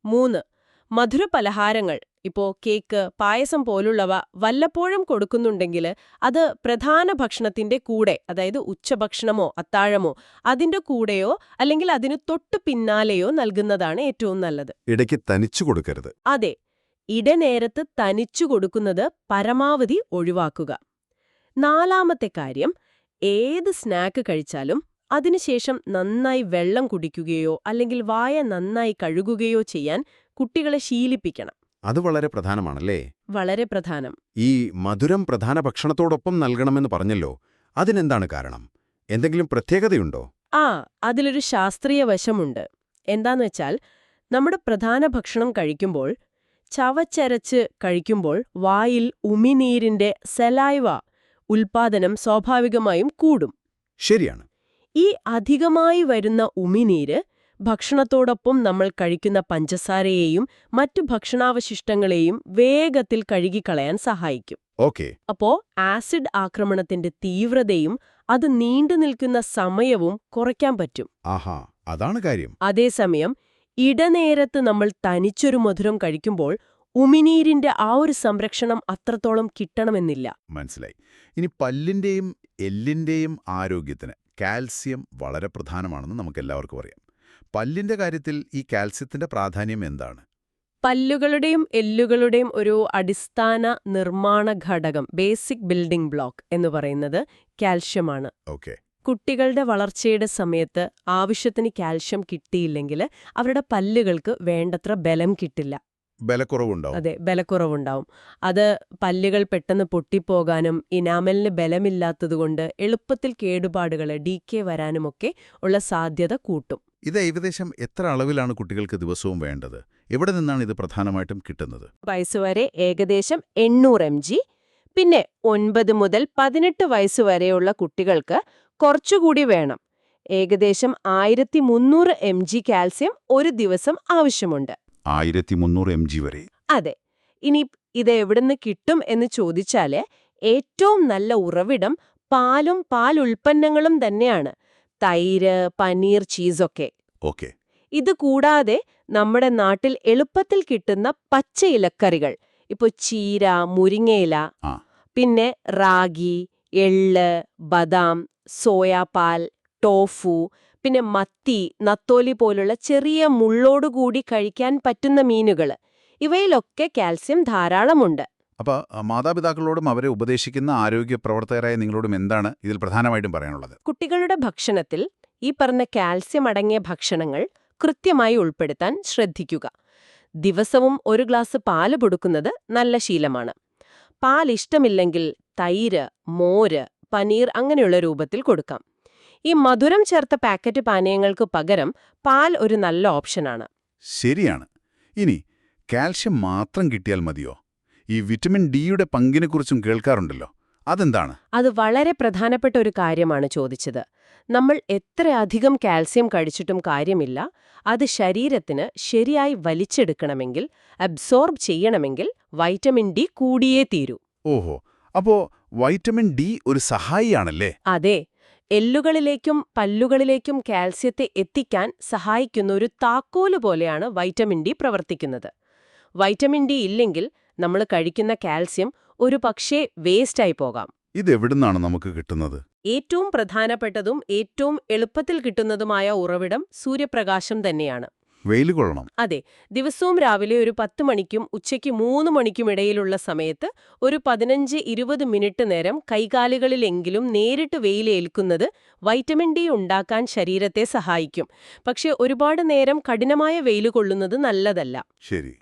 3. മധുരപലഹാരങ്ങൾ, ഇപ്പോ കേക്ക്, പായസം പോലുള്ളവ വല്ലപ്പോഴും കൊടുക്കുന്നുണ്ടെങ്കിൽ അത് പ്രധാന ഭക്ഷണത്തിന്റെ കൂടെ, അതായത് ഉച്ചഭക്ഷണമോ അത്താഴമോ അതിന്റെ കൂടെയോ അല്ലെങ്കിൽ അതിന് തൊട്ടു പിന്നാലെയോ നൽകുന്നതാണ് ഏറ്റവും നല്ലത്. ഇടയ്ക്ക് തനിച്ചു കൊടുക്കരുത്. അതെ. ഇടനേരത്ത് തനിച്ചു കൊടുക്കുന്നത് പരമാവധി ഒഴിവാക്കുക. 4. കാര്യം, ഏത് സ്നാക്ക് കഴിച്ചാലും അതിനുശേഷം നന്നായി വെള്ളം കുടിക്കുകയോ അല്ലെങ്കിൽ വായ നന്നായി കഴുകുകയോ ചെയ്യാൻ കുട്ടികളെ ശീലിപ്പിക്കണം. അത് വളരെ പ്രധാനമാണല്ലേ? വളരെ പ്രധാനം. ഈ മധുരം പ്രധാന ഭക്ഷണത്തോടൊപ്പം നൽകണമെന്ന് പറഞ്ഞല്ലോ, അതിനെന്താണ് കാരണം? എന്തെങ്കിലും പ്രത്യേകതയുണ്ടോ? അതിലൊരു ശാസ്ത്രീയ വശമുണ്ട്. എന്താന്ന് വെച്ചാൽ നമ്മുടെ പ്രധാന ഭക്ഷണം കഴിക്കുമ്പോൾ ചവച്ചരച്ച് കഴിക്കുമ്പോൾ വായിൽ ഉമിനീരിന്റെ സെലൈവ ഉൽപാദനം സ്വാഭാവികമായും കൂടും. ശരിയാണ്. ഈ അധികമായി വരുന്ന ഉമിനീര് ഭക്ഷണത്തോടൊപ്പം നമ്മൾ കഴിക്കുന്ന പഞ്ചസാരയെയും മറ്റു ഭക്ഷണാവശിഷ്ടങ്ങളെയും വേഗത്തിൽ കഴുകിക്കളയാൻ സഹായിക്കും. ഓക്കെ. അപ്പോ ആസിഡ് ആക്രമണത്തിന്റെ തീവ്രതയും അത് നീണ്ടുനിൽക്കുന്ന സമയവും കുറയ്ക്കാൻ പറ്റും. ആഹാ, അതാണ് കാര്യം. അതേസമയം ഇടനേരത്ത് നമ്മൾ തനിച്ചൊരു മധുരം കഴിക്കുമ്പോൾ ഉമിനീരിന്റെ ആ ഒരു സംരക്ഷണം അത്രത്തോളം കിട്ടണമെന്നില്ല. മനസ്സിലായി. ഇനി പല്ലിന്റെയും എല്ലിന്റെയും ആരോഗ്യത്തിന് കാൽസ്യം വളരെ പ്രധാനമാണെന്ന് നമുക്കെല്ലാവർക്കും അറിയാം. പല്ലിന്റെ കാര്യത്തിൽ ഈ കാൽസ്യത്തിന്റെ പ്രാധാന്യം എന്താണ്? പല്ലുകളുടെയും എല്ലുകളുടെയും ഒരു അടിസ്ഥാന നിർമ്മാണ ഘടകം, ബേസിക് ബിൽഡിംഗ് ബ്ലോക്ക് എന്ന് പറയുന്നത് കാൽഷ്യമാണ്. ഓക്കെ. കുട്ടികളുടെ വളർച്ചയുടെ സമയത്ത് ആവശ്യത്തിന് കാൽഷ്യം കിട്ടിയില്ലെങ്കിൽ അവരുടെ പല്ലുകൾക്ക് വേണ്ടത്ര ബലം കിട്ടില്ല. ബലക്കുറവുണ്ടാവും. അതെ, ബലക്കുറവുണ്ടാവും. അത് പല്ലുകൾ പെട്ടെന്ന് പൊട്ടിപ്പോകാനും ഇനാമലിന് ബലമില്ലാത്തതുകൊണ്ട് എളുപ്പത്തിൽ കേടുപാടുകൾ ഡീക്കേ വരാനുമൊക്കെ ഉള്ള സാധ്യത കൂട്ടും. ഇത് ഏകദേശം എത്ര അളവിലാണ് കുട്ടികൾക്ക് ദിവസവും വേണ്ടത്? എവിടെ നിന്നാണ് ഇത് പ്രധാനമായിട്ടും കിട്ടുന്നത്? വയസ്സുവരെ ഏകദേശം 800 mg, പിന്നെ 9 മുതൽ 18 വയസ്സുവരെയുള്ള കുട്ടികൾക്ക് കുറച്ചുകൂടി വേണം. ഏകദേശം 1300 mg കാൽസ്യം ഒരു ദിവസം ആവശ്യമുണ്ട്. 1300 mg വരെ? അതെ. ഇനി ഇത് എവിടുന്ന് കിട്ടും എന്ന് ചോദിച്ചാല് ഏറ്റവും നല്ല ഉറവിടം പാലും പാലുൽപ്പന്നങ്ങളും തന്നെയാണ്. തൈര്, പനീർ, ചീസൊക്കെ. ഓക്കെ. ഇത് കൂടാതെ നമ്മുടെ നാട്ടിൽ എളുപ്പത്തിൽ കിട്ടുന്ന പച്ച ഇലക്കറികൾ, ഇപ്പൊ ചീര, മുരിങ്ങയില, പിന്നെ റാഗി, എള്ള്, ബദാം, സോയാപാൽ, ടോഫു, പിന്നെ മത്തി, നത്തോലി പോലുള്ള ചെറിയ മുള്ളോടുകൂടി കഴിക്കാൻ പറ്റുന്ന മീനുകൾ, ഇവയിലൊക്കെ കാൽസ്യം ധാരാളമുണ്ട്. അപ്പോൾ മാതാപിതാക്കളോടും അവരെ ഉപദേശിക്കുന്ന ആരോഗ്യ പ്രവർത്തകരായ നിങ്ങളോടും എന്താണ് ഇതിൽ പ്രധാനമായിട്ടും പറയാനുള്ളത്? കുട്ടികളുടെ ഭക്ഷണത്തിൽ ഈ പറഞ്ഞ കാൽസ്യം അടങ്ങിയ ഭക്ഷണങ്ങൾ കൃത്യമായി ഉൾപ്പെടുത്താൻ ശ്രദ്ധിക്കുക. ദിവസവും ഒരു ഗ്ലാസ് പാല് കൊടുക്കുന്നത് നല്ല ശീലമാണ്. പാൽ ഇഷ്ടമില്ലെങ്കിൽ തൈര്, മോര്, പനീർ അങ്ങനെയുള്ള രൂപത്തിൽ കൊടുക്കാം. ഈ മധുരം ചേർത്ത പാക്കറ്റ് പാനീയങ്ങൾക്ക് പകരം പാൽ ഒരു നല്ല ഓപ്ഷനാണ്. ശരിയാണ്. ഇനി കാൽഷ്യം മാത്രം കിട്ടിയാൽ മതിയോ? ഈ വിറ്റമിൻ ഡിയുടെ പങ്കിനെക്കുറിച്ചും കേൾക്കാറുണ്ടല്ലോ, അതെന്താണ്? അത് വളരെ പ്രധാനപ്പെട്ട ഒരു കാര്യമാണ് ചോദിച്ചത്. നമ്മൾ എത്രയധികം കാൽസ്യം കഴിച്ചിട്ടും കാര്യമില്ല. അത് ശരീരത്തിന് ശരിയായി വലിച്ചെടുക്കണമെങ്കിൽ, അബ്സോർബ് ചെയ്യണമെങ്കിൽ വൈറ്റമിൻ ഡി കൂടിയേ തീരൂ. ഓഹോ, അപ്പോ വൈറ്റമിൻ ഡി ഒരു സഹായിയാണല്ലേ? അതെ. എല്ലുകളിലേക്കും പല്ലുകളിലേക്കും കാൽസ്യത്തെ എത്തിക്കാൻ സഹായിക്കുന്ന ഒരു താക്കോല് പോലെയാണ് വൈറ്റമിൻ ഡി പ്രവർത്തിക്കുന്നത്. വൈറ്റമിൻ ഡി ഇല്ലെങ്കിൽ നമ്മൾ കഴിക്കുന്ന കാൽസ്യം ഒരു പക്ഷേ വേസ്റ്റായി പോകാം. ഇതെവിടുന്നാണ് നമുക്ക് കിട്ടുന്നത്? ഏറ്റവും പ്രധാനപ്പെട്ടതും ഏറ്റവും എളുപ്പത്തിൽ കിട്ടുന്നതുമായ ഉറവിടം സൂര്യപ്രകാശം തന്നെയാണ്. വെയിൽ കൊള്ളണം. അതെ. ദിവസവും രാവിലെ ഒരു 10 മണിക്കും ഉച്ചയ്ക്ക് 3 മണിക്കും ഇടയിലുള്ള സമയത്ത് ഒരു 15-20 മിനിറ്റ് നേരം കൈകാലുകളിലെങ്കിലും നേരിട്ട് വെയിലേൽക്കുന്നത് വൈറ്റമിൻ ഡി ഉണ്ടാക്കാൻ ശരീരത്തെ സഹായിക്കും. പക്ഷേ ഒരുപാട് നേരം കഠിനമായ വെയിൽ കൊള്ളുന്നത് നല്ലതല്ല. ശരി.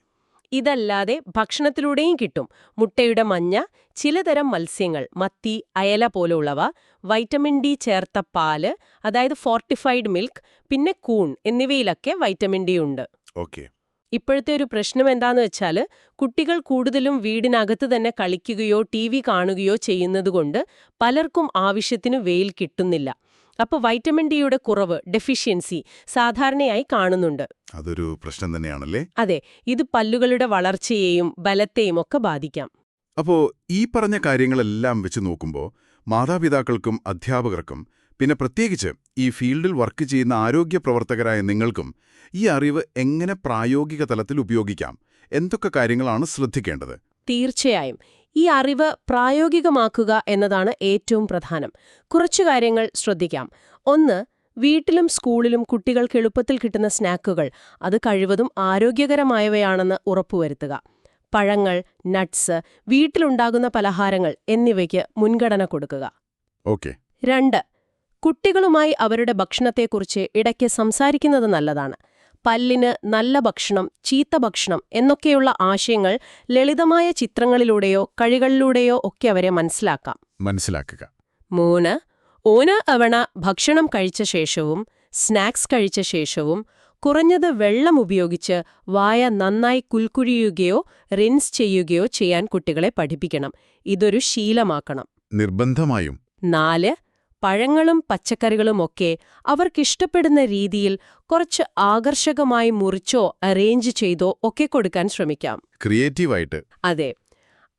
ഇതല്ലാതെ ഭക്ഷണത്തിലൂടെയും കിട്ടും. മുട്ടയുടെ മഞ്ഞ, ചിലതരം മത്സ്യങ്ങൾ, മത്തി, അയല പോലുള്ളവ, വൈറ്റമിൻ ഡി ചേർത്ത പാല്, അതായത് ഫോർട്ടിഫൈഡ് മിൽക്ക്, പിന്നെ കൂൺ എന്നിവയിലൊക്കെ വൈറ്റമിൻ ഡി ഉണ്ട്. ഓക്കെ. ഇപ്പോഴത്തെ ഒരു പ്രശ്നം എന്താന്ന് വെച്ചാൽ കുട്ടികൾ കൂടുതലും വീടിനകത്ത് തന്നെ കളിക്കുകയോ TV കാണുകയോ ചെയ്യുന്നതുകൊണ്ട് പലർക്കും ആവശ്യത്തിന് വെയിൽ കിട്ടുന്നില്ല. അപ്പോൾ വൈറ്റമിൻ ഡിയുടെ കുറവ്, ഡെഫിഷ്യൻസി സാധാരണയായി കാണുന്നുണ്ട്. അതൊരു പ്രശ്നം തന്നെയാണല്ലേ? അതെ. ഇത് പല്ലുകളുടെ വളർച്ചയെയും ബലത്തെയും ഒക്കെ ബാധിക്കാം. അപ്പോ ഈ പറഞ്ഞ കാര്യങ്ങളെല്ലാം വെച്ച് നോക്കുമ്പോൾ മാതാപിതാക്കൾക്കും അധ്യാപകർക്കും പിന്നെ പ്രത്യേകിച്ച് ഈ ഫീൽഡിൽ വർക്ക് ചെയ്യുന്ന ആരോഗ്യ പ്രവർത്തകരായ നിങ്ങൾക്കും ഈ അറിവ് എങ്ങനെ പ്രായോഗിക തലത്തിൽ ഉപയോഗിക്കാം? എന്തൊക്കെ കാര്യങ്ങളാണ് ശ്രദ്ധിക്കേണ്ടത്? തീർച്ചയായും ഈ അറിവ് പ്രായോഗികമാക്കുക എന്നതാണ് ഏറ്റവും പ്രധാനം. കുറച്ചു കാര്യങ്ങൾ ശ്രദ്ധിക്കാം. 1. വീട്ടിലും സ്കൂളിലും കുട്ടികൾക്ക് എളുപ്പത്തിൽ കിട്ടുന്ന സ്നാക്കുകൾ അത് കഴിവതും ആരോഗ്യകരമായവയാണെന്ന് ഉറപ്പുവരുത്തുക. പഴങ്ങൾ, നട്ട്സ്, വീട്ടിലുണ്ടാകുന്ന പലഹാരങ്ങൾ എന്നിവയ്ക്ക് മുൻഗണന കൊടുക്കുക. ഓക്കെ. 2. കുട്ടികളുമായി അവരുടെ ഭക്ഷണത്തെക്കുറിച്ച് ഇടയ്ക്ക് സംസാരിക്കുന്നത് നല്ലതാണ്. പല്ലിന് നല്ല ഭക്ഷണം, ചീത്ത ഭക്ഷണം എന്നൊക്കെയുള്ള ആശയങ്ങൾ ലളിതമായ ചിത്രങ്ങളിലൂടെയോ കളികളിലൂടെയോ ഒക്കെ അവരെ മനസ്സിലാക്കുക. 3. ഓരോ തവണ ഭക്ഷണം കഴിച്ച ശേഷവും സ്നാക്സ് കഴിച്ച ശേഷവും കുറഞ്ഞത് വെള്ളം ഉപയോഗിച്ച് വായ നന്നായി കുൽക്കുഴിയുകയോ റിൻസ് ചെയ്യുകയോ ചെയ്യാൻ കുട്ടികളെ പഠിപ്പിക്കണം. ഇതൊരു ശീലമാക്കണം. നിർബന്ധമായും. 4. പഴങ്ങളും പച്ചക്കറികളുമൊക്കെ അവർക്കിഷ്ടപ്പെടുന്ന രീതിയിൽ കുറച്ച് ആകർഷകമായി മുറിച്ചോ അറേഞ്ച് ചെയ്തോ ഒക്കെ കൊടുക്കാൻ ശ്രമിക്കാം. ക്രിയേറ്റീവായിട്ട്. അതെ.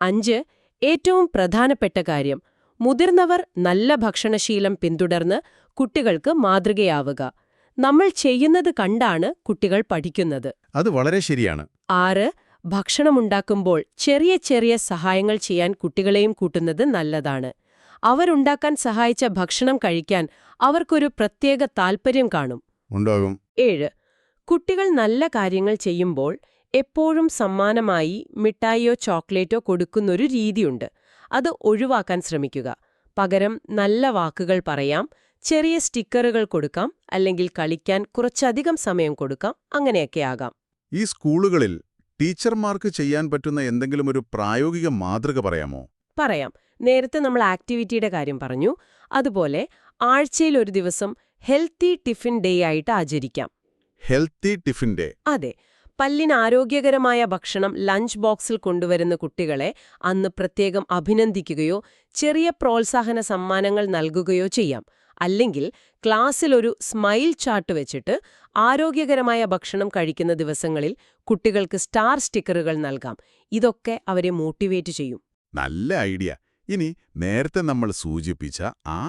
5. ഏറ്റവും പ്രധാനപ്പെട്ട കാര്യം, മുതിർന്നവർ നല്ല ഭക്ഷണശീലം പിന്തുടർന്ന് കുട്ടികൾക്ക് മാതൃകയാവുക. നമ്മൾ ചെയ്യുന്നത് കണ്ടാണ് കുട്ടികൾ പഠിക്കുന്നത്. അത് വളരെ ശരിയാണ്. 6. ഭക്ഷണമുണ്ടാക്കുമ്പോൾ ചെറിയ ചെറിയ സഹായങ്ങൾ ചെയ്യാൻ കുട്ടികളെയും കൂട്ടുന്നത് നല്ലതാണ്. അവരുണ്ടാക്കാൻ സഹായിച്ച ഭക്ഷണം കഴിക്കാൻ അവർക്കൊരു പ്രത്യേക താൽപ്പര്യം കാണും. ഉണ്ടാകും. 7. കുട്ടികൾ നല്ല കാര്യങ്ങൾ ചെയ്യുമ്പോൾ എപ്പോഴും സമ്മാനമായി മിഠായിയോ ചോക്ലേറ്റോ കൊടുക്കുന്നൊരു രീതിയുണ്ട്. അത് ഒഴിവാക്കാൻ ശ്രമിക്കുക. പകരം നല്ല വാക്കുകൾ പറയാം, ചെറിയ സ്റ്റിക്കറുകൾ കൊടുക്കാം, അല്ലെങ്കിൽ കളിക്കാൻ കുറച്ചധികം സമയം കൊടുക്കാം. അങ്ങനെയൊക്കെ ആകാം. ഈ സ്കൂളുകളിൽ ടീച്ചർമാർക്ക് ചെയ്യാൻ പറ്റുന്ന എന്തെങ്കിലും ഒരു പ്രായോഗിക മാതൃക പറയാമോ? പറയാം. നേരത്തെ നമ്മൾ ആക്ടിവിറ്റിയുടെ കാര്യം പറഞ്ഞു. അതുപോലെ ആഴ്ചയിൽ ഒരു ദിവസം ഹെൽത്തി ടിഫിൻ ഡേ ആയിട്ട് ആചരിക്കാം. Healthy tiffin day. അതെ. പല്ലിന് ആരോഗ്യകരമായ ഭക്ഷണം ലഞ്ച് ബോക്സിൽ കൊണ്ടുവരുന്ന കുട്ടികളെ അന്ന് പ്രത്യേകം അഭിനന്ദിക്കുകയോ ചെറിയ പ്രോത്സാഹന സമ്മാനങ്ങൾ നൽകുകയോ ചെയ്യാം. അല്ലെങ്കിൽ ക്ലാസ്സിൽ ഒരു സ്മൈൽ ചാർട്ട് വെച്ചിട്ട് ആരോഗ്യകരമായ ഭക്ഷണം കഴിക്കുന്ന ദിവസങ്ങളിൽ കുട്ടികൾക്ക് സ്റ്റാർ സ്റ്റിക്കറുകൾ നൽകാം. ഇതൊക്കെ അവരെ മോട്ടിവേറ്റ് ചെയ്യും. നല്ല ഐഡിയ. ഇനി നേരത്തെ നമ്മൾ സൂചിപ്പിച്ച ആ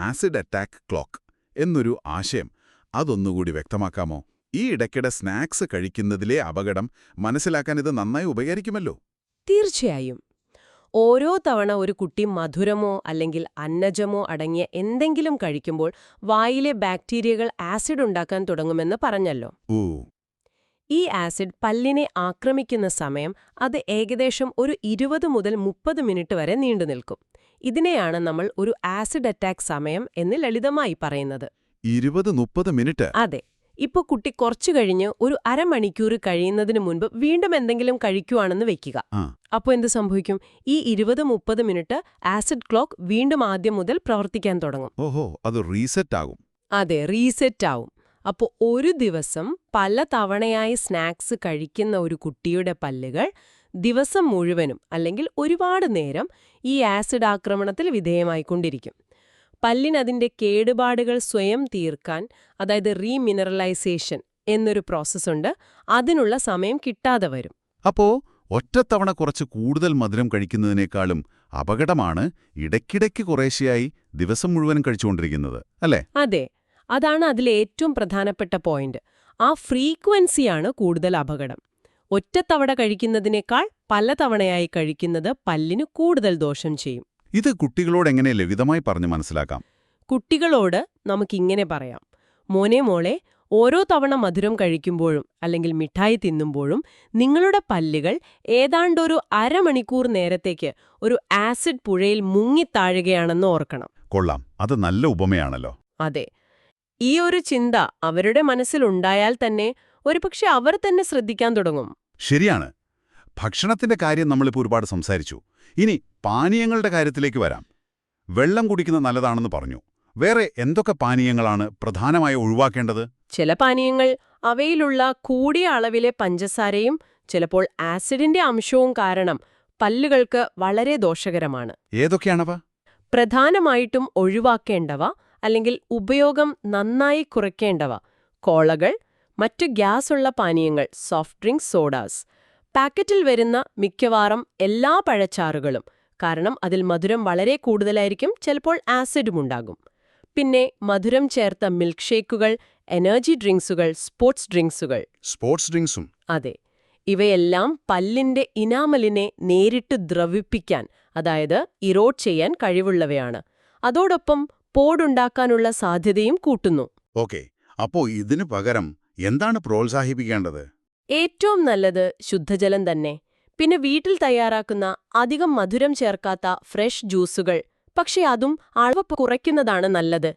ആസിഡ് അറ്റാക്ക് ക്ലോക്ക് എന്നൊരു ആശയം അതൊന്നുകൂടി വ്യക്തമാക്കാമോ? ഈ ഇടയ്ക്കിടെ സ്നാക്സ് കഴിക്കുന്നതിലെ അപകടം മനസ്സിലാക്കാൻ ഇത് നന്നായി ഉപകരിക്കുമല്ലോ. തീർച്ചയായും. ഓരോ തവണ ഒരു കുട്ടി മധുരമോ അല്ലെങ്കിൽ അന്നജമോ അടങ്ങിയ എന്തെങ്കിലും കഴിക്കുമ്പോൾ വായിലെ ബാക്ടീരിയകൾ ആസിഡ് ഉണ്ടാക്കാൻ തുടങ്ങുമെന്ന് പറഞ്ഞല്ലോ. ഓ. ഈ ആസിഡ് പല്ലിനെ ആക്രമിക്കുന്ന സമയം അത് ഏകദേശം ഒരു 20 മുതൽ 30 മിനിറ്റ് വരെ നീണ്ടുനിൽക്കും. ഇതിനെയാണ് നമ്മൾ ഒരു ആസിഡ് അറ്റാക്ക് സമയം എന്ന് ലളിതമായി പറയുന്നത്. 20-30 മിനിറ്റ്? അതെ. ഇപ്പോൾ കുട്ടി കുറച്ചു കഴിഞ്ഞ് ഒരു അരമണിക്കൂർ കഴിയുന്നതിന് മുൻപ് വീണ്ടും എന്തെങ്കിലും കഴിക്കുവാണെന്ന് വെക്കുക. അപ്പോൾ എന്ത് സംഭവിക്കും? ഈ 20-30 മിനിറ്റ് ആസിഡ് ക്ലോക്ക് വീണ്ടും ആദ്യം മുതൽ പ്രവർത്തിക്കാൻ തുടങ്ങും. ഓഹോ, അത് റീസെറ്റ് ആകും. അതെ, റീസെറ്റ് ആവും. അപ്പോൾ ഒരു ദിവസം പല തവണയായി സ്നാക്സ് കഴിക്കുന്ന ഒരു കുട്ടിയുടെ പല്ലുകൾ ദിവസം മുഴുവനും അല്ലെങ്കിൽ ഒരുപാട് നേരം ഈ ആസിഡ് ആക്രമണത്തിൽ വിധേയമായിക്കൊണ്ടിരിക്കും. പല്ലിനതിന്റെ കേടുപാടുകൾ സ്വയം തീർക്കാൻ, അതായത് റീമിനറലൈസേഷൻ എന്നൊരു പ്രോസസ്സുണ്ട്. അതിനുള്ള സമയം കിട്ടാതെ വരും. അപ്പോ ഒറ്റത്തവണ കുറച്ച് കൂടുതൽ മധുരം കഴിക്കുന്നതിനേക്കാളും അപകടമാണ് ഇടയ്ക്കിടയ്ക്ക് കുറേശ്ശെയായി ദിവസം മുഴുവനും കഴിച്ചുകൊണ്ടിരിക്കുന്നത്, അല്ലേ? അതെ, അതാണ് അതിലെ ഏറ്റവും പ്രധാനപ്പെട്ട പോയിന്റ്. ആ ഫ്രീക്വൻസിയാണ് കൂടുതൽ അപകടം. ഒറ്റത്തവണ കഴിക്കുന്നതിനേക്കാൾ പലതവണയായി കഴിക്കുന്നത് പല്ലിന് കൂടുതൽ ദോഷം ചെയ്യും. ഇത് കുട്ടികളോട് എങ്ങനെ ലളിതമായി പറഞ്ഞു മനസ്സിലാക്കാം? കുട്ടികളോട് നമുക്കിങ്ങനെ പറയാം: മോനെ മോളെ, ഓരോ തവണ മധുരം കഴിക്കുമ്പോഴും അല്ലെങ്കിൽ മിഠായി തിന്നുമ്പോഴും നിങ്ങളുടെ പല്ലുകൾ ഏതാണ്ടൊരു അരമണിക്കൂർ നേരത്തേക്ക് ഒരു ആസിഡ് പുഴയിൽ മുങ്ങിത്താഴുകയാണെന്ന് ഓർക്കണം. കൊള്ളാം, അത് നല്ല ഉപമയാണല്ലോ. അതെ. ഈ ഒരു ചിന്ത അവരുടെ മനസ്സിലുണ്ടായാൽ തന്നെ ഒരുപക്ഷെ അവർ തന്നെ ശ്രദ്ധിക്കാൻ തുടങ്ങും. ശരിയാണ്. ഭക്ഷണത്തിന്റെ കാര്യം നമ്മളിപ്പോൾ ഒരുപാട് സംസാരിച്ചു. ഇനി പാനീയങ്ങളുടെ കാര്യത്തിലേക്ക് വരാം. വെള്ളം കുടിക്കുന്നത് നല്ലതാണെന്ന് പറഞ്ഞു. വേറെ എന്തൊക്കെ പാനീയങ്ങളാണ് പ്രധാനമായി ഒഴിവാക്കേണ്ടത്? ചില പാനീയങ്ങൾ അവയിലുള്ള കൂടിയ അളവിലെ പഞ്ചസാരയും ചിലപ്പോൾ ആസിഡിന്റെ അംശവും കാരണം പല്ലുകൾക്ക് വളരെ ദോഷകരമാണ്. ഏതൊക്കെയാണവ? പ്രധാനമായിട്ടും ഒഴിവാക്കേണ്ടവ അല്ലെങ്കിൽ ഉപയോഗം നന്നായി കുറയ്ക്കേണ്ടവ: കോളകൾ, മറ്റു ഗ്യാസുള്ള പാനീയങ്ങൾ, സോഫ്റ്റ് ഡ്രിങ്ക്സ്, സോഡാസ്, പാക്കറ്റിൽ വരുന്ന മിക്കവാറും എല്ലാ പഴച്ചാറുകളും, കാരണം അതിൽ മധുരം വളരെ കൂടുതലായിരിക്കും, ചിലപ്പോൾ ആസിഡുമുണ്ടാകും. പിന്നെ മധുരം ചേർത്ത മിൽക്ക് ഷേക്കുകൾ, എനർജി ഡ്രിങ്ക്സുകൾ, സ്പോർട്സ് ഡ്രിങ്ക്സും. അതെ, ഇവയെല്ലാം പല്ലിന്റെ ഇനാമലിനെ നേരിട്ട് ദ്രവിപ്പിക്കാൻ, അതായത് ഇറോഡ് ചെയ്യാൻ കഴിവുള്ളവയാണ്. അതോടൊപ്പം പോടുണ്ടാക്കാനുള്ള സാധ്യതയും കൂട്ടുന്നു. ഓക്കെ, അപ്പോ ഇതിനു പകരം എന്താണ് പ്രോത്സാഹിപ്പിക്കേണ്ടത്? ഏറ്റവും നല്ലത് ശുദ്ധജലം തന്നെ. പിന്നെ വീട്ടിൽ തയ്യാറാക്കുന്ന അധികം മധുരം ചേർക്കാത്ത ഫ്രഷ് ജ്യൂസുകൾ, പക്ഷെ അതും അളവ് കുറയ്ക്കുന്നതാണ് നല്ലത്.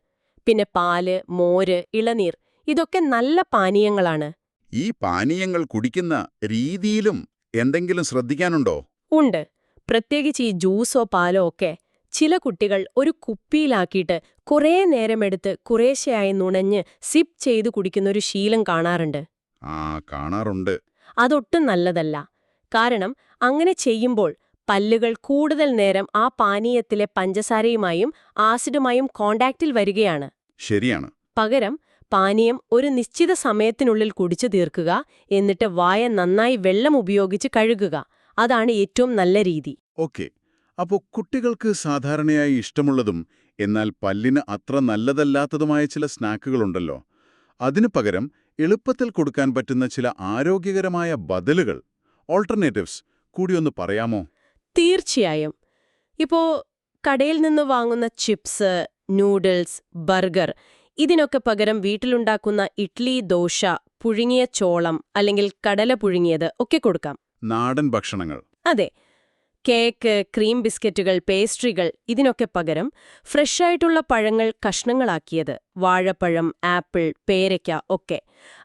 പിന്നെ പാല്, മോര്, ഇളനീർ, ഇതൊക്കെ നല്ല പാനീയങ്ങളാണ്. ഈ പാനീയങ്ങൾ കുടിക്കുന്ന രീതിയിലും എന്തെങ്കിലും ശ്രദ്ധിക്കാനുണ്ടോ? ഉണ്ട്. പ്രത്യേകിച്ച് ഈ ജ്യൂസോ പാലോ ഒക്കെ ചില കുട്ടികൾ ഒരു കുപ്പിയിലാക്കിയിട്ട് കുറേ നേരമെടുത്ത് കുറേശ്ശെയായി നുണഞ്ഞ് സിപ്പ് ചെയ്ത് കുടിക്കുന്നൊരു ശീലം കാണാറുണ്ട്. കാണാറുണ്ട്. അതൊട്ടും നല്ലതല്ല. കാരണം അങ്ങനെ ചെയ്യുമ്പോൾ പല്ലുകൾ കൂടുതൽ നേരം ആ പാനീയത്തിലെ പഞ്ചസാരയുമായും ആസിഡുമായും കോണ്ടാക്റ്റിൽ വരികയാണ്. ശരിയാണ്. പകരം പാനീയം ഒരു നിശ്ചിത സമയത്തിനുള്ളിൽ കുടിച്ചു തീർക്കുക, എന്നിട്ട് വായ നന്നായി വെള്ളം ഉപയോഗിച്ച് കഴുകുക. അതാണ് ഏറ്റവും നല്ല രീതി. ഓക്കെ. അപ്പോൾ കുട്ടികൾക്ക് സാധാരണയായി ഇഷ്ടമുള്ളതും എന്നാൽ പല്ലിന് അത്ര നല്ലതല്ലാത്തതുമായ ചില സ്നാക്കുകളുണ്ടല്ലോ. അതിനു പകരം എളുപ്പത്തിൽ കൊടുക്കാൻ പറ്റുന്ന ചില ആരോഗ്യകരമായ ബദലുകൾ, ഓൾട്ടർനേറ്റീവ്സ് കൂടിയൊന്ന് പറയാമോ? തീർച്ചയായും. ഇപ്പോ കടയിൽ നിന്ന് വാങ്ങുന്ന ചിപ്സ്, നൂഡിൽസ്, ബർഗർ ഇതിനൊക്കെ പകരം വീട്ടിലുണ്ടാക്കുന്ന ഇഡ്ലി, ദോശ, പുഴുങ്ങിയ ചോളം അല്ലെങ്കിൽ കടല പുഴുങ്ങിയത് ഒക്കെ കൊടുക്കാം. നാടൻ ഭക്ഷണങ്ങൾ. അതെ. കേക്ക്, ക്രീം ബിസ്ക്കറ്റുകൾ, പേസ്ട്രികൾ ഇതിനൊക്കെ പകരം ഫ്രഷായിട്ടുള്ള പഴങ്ങൾ കഷ്ണങ്ങളാക്കിയത്, വാഴപ്പഴം, ആപ്പിൾ, പേരയ്ക്ക ഒക്കെ.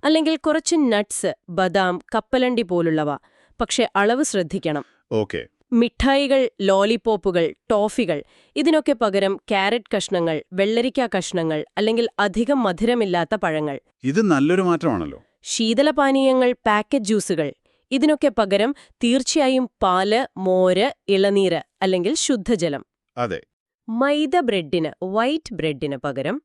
അല്ലെങ്കിൽ കുറച്ച് നട്ട്സ്, ബദാം, കപ്പലണ്ടി പോലുള്ളവ. പക്ഷെ അളവ് ശ്രദ്ധിക്കണം. ഓക്കെ. മിഠായികൾ, ലോലിപോപ്പുകൾ, ടോഫികൾ ഇതിനൊക്കെ പകരം ക്യാരറ്റ് കഷ്ണങ്ങൾ, വെള്ളരിക്ക കഷ്ണങ്ങൾ അല്ലെങ്കിൽ അധികം മധുരമില്ലാത്ത പഴങ്ങൾ. ഇത് നല്ലൊരു മാറ്റമാണല്ലോ. ശീതളപാനീയങ്ങൾ, പാക്കറ്റ് ജ്യൂസുകൾ ഇതിനൊക്കെ പകരം തീർച്ചയായും പാല്, മോര്, ഇളനീര് അല്ലെങ്കിൽ ശുദ്ധജലം. അതെ. മൈദ ബ്രെഡിന്, വൈറ്റ് ബ്രെഡിന് പകരം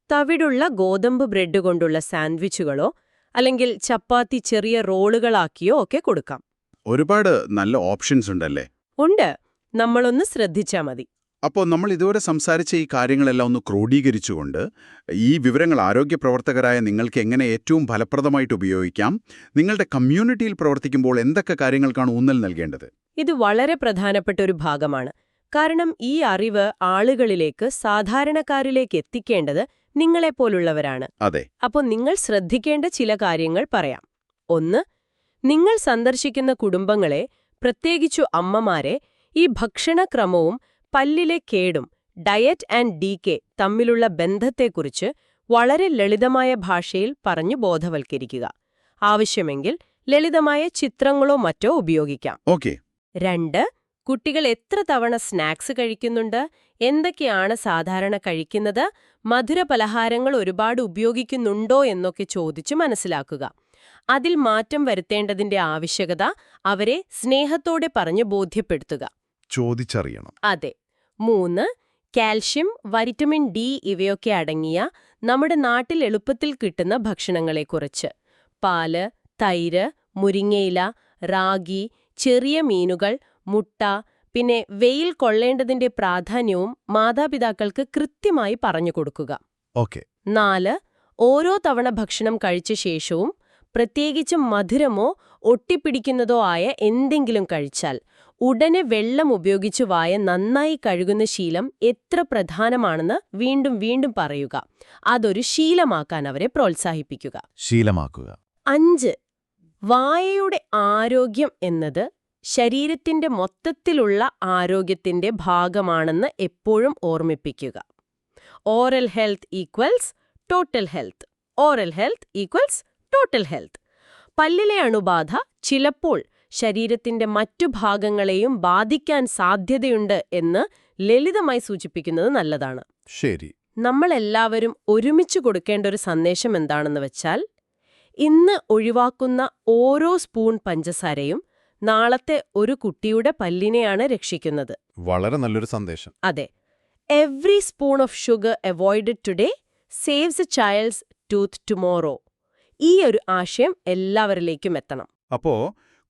തവിടുള്ള ഗോതമ്പ് ബ്രെഡ് കൊണ്ടുള്ള സാൻഡ്വിച്ചുകളോ അല്ലെങ്കിൽ ചപ്പാത്തി ചെറിയ റോളുകളാക്കിയോ ഒക്കെ കൊടുക്കാം. ഒരുപാട് നല്ല ഓപ്ഷൻസ് ഉണ്ടല്ലേ? ഉണ്ട്. നമ്മളൊന്ന് ശ്രദ്ധിച്ചാ മതി. അപ്പോൾ നമ്മൾ ഇതുവരെ സംസാരിച്ച ഈ കാര്യങ്ങളെല്ലാം ഒന്ന് ക്രോഡീകരിച്ചുകൊണ്ട് ഈ വിവരങ്ങൾ ആരോഗ്യ പ്രവർത്തകരായ നിങ്ങൾക്ക് എങ്ങനെ ഏറ്റവും ഫലപ്രദമായിട്ട് ഉപയോഗിക്കാം, നിങ്ങളുടെ കമ്മ്യൂണിറ്റിയിൽ പ്രവർത്തിക്കുമ്പോൾ എന്തൊക്കെ കാര്യങ്ങൾക്കാണ് ഊന്നൽ നൽകേണ്ടത്? ഇത് വളരെ പ്രധാനപ്പെട്ട ഒരു ഭാഗമാണ്. കാരണം ഈ അറിവ് ആളുകളിലേക്ക്, സാധാരണക്കാരിലേക്ക് എത്തിക്കേണ്ടത് നിങ്ങളെപ്പോലുള്ളവരാണ്. അതെ. അപ്പോൾ നിങ്ങൾ ശ്രദ്ധിക്കേണ്ട ചില കാര്യങ്ങൾ പറയാം. 1. നിങ്ങൾ സന്ദർശിക്കുന്ന കുടുംബങ്ങളെ, പ്രത്യേകിച്ചു അമ്മമാരെ, ഈ ഭക്ഷണക്രമവും പല്ലിലെ കേടും, ഡയറ്റ് ആൻഡ് ഡീകെ തമ്മിലുള്ള ബന്ധത്തെക്കുറിച്ച് വളരെ ലളിതമായ ഭാഷയിൽ പറഞ്ഞു ബോധവൽക്കരിക്കുക. ആവശ്യമെങ്കിൽ ലളിതമായ ചിത്രങ്ങളോ മറ്റോ ഉപയോഗിക്കാം. ഓക്കെ. 2. കുട്ടികൾ എത്ര തവണ സ്നാക്സ് കഴിക്കുന്നുണ്ട്, എന്തൊക്കെയാണ് സാധാരണ കഴിക്കുന്നത്, മധുരപലഹാരങ്ങൾ ഒരുപാട് ഉപയോഗിക്കുന്നുണ്ടോ എന്നൊക്കെ ചോദിച്ച് മനസ്സിലാക്കുക. അതിൽ മാറ്റം വരുത്തേണ്ടതിന്റെ ആവശ്യകത അവരെ സ്നേഹത്തോടെ പറഞ്ഞു ബോധ്യപ്പെടുത്തുക. ചോദിച്ചറിയണം. അതെ. 3. കാൽഷ്യം, വൈറ്റമിൻ ഡി ഇവയൊക്കെ അടങ്ങിയ നമ്മുടെ നാട്ടിൽ എളുപ്പത്തിൽ കിട്ടുന്ന ഭക്ഷണങ്ങളെക്കുറിച്ച്. പാല്, തൈര്, മുരിങ്ങയില, റാഗി, ചെറിയ മീനുകൾ, മുട്ട, പിന്നെ വെയിൽ കൊള്ളേണ്ടതിന്റെ പ്രാധാന്യവും മാതാപിതാക്കൾക്ക് കൃത്യമായി പറഞ്ഞു കൊടുക്കുക. ഓക്കെ. 4. ഓരോ തവണ ഭക്ഷണം കഴിച്ച ശേഷവും പ്രത്യേകിച്ചും മധുരമോ ഒട്ടിപ്പിടിക്കുന്നതോ ആയ എന്തെങ്കിലും കഴിച്ചാൽ ഉടനെ വെള്ളം ഉപയോഗിച്ച് വായ നന്നായി കഴുകുന്ന ശീലം എത്ര പ്രധാനമാണെന്ന് വീണ്ടും വീണ്ടും പറയുക. അതൊരു ശീലമാക്കാൻ അവരെ പ്രോത്സാഹിപ്പിക്കുക. 5. വായയുടെ ആരോഗ്യം എന്നത് ശരീരത്തിന്റെ മൊത്തത്തിലുള്ള ആരോഗ്യത്തിന്റെ ഭാഗമാണെന്ന് എപ്പോഴും ഓർമ്മിപ്പിക്കുക. Oral health equals total health. Oral health equals total health. പല്ലിലെ അണുബാധ ചിലപ്പോൾ ശരീരത്തിന്റെ മറ്റു ഭാഗങ്ങളെയും ബാധിക്കാൻ സാധ്യതയുണ്ട് എന്ന് ലളിതമായി സൂചിപ്പിക്കുന്നത് നല്ലതാണ്. ശരി. നമ്മളെല്ലാവരും ഒരുമിച്ച് കൊടുക്കേണ്ട ഒരു സന്ദേശം എന്താണെന്ന് വെച്ചാൽ, ഇന്ന് ഒഴിവാക്കുന്ന ഓരോ സ്പൂൺ പഞ്ചസാരയും നാളത്തെ ഒരു കുട്ടിയുടെ പല്ലിനെയാണ് രക്ഷിക്കുന്നത്. വളരെ നല്ലൊരു സന്ദേശം. അതെ. Every spoon of sugar avoided today saves A child's tooth tomorrow. ഈ ഒരു ആശയം എല്ലാവരിലേക്കും എത്തണം. അപ്പോ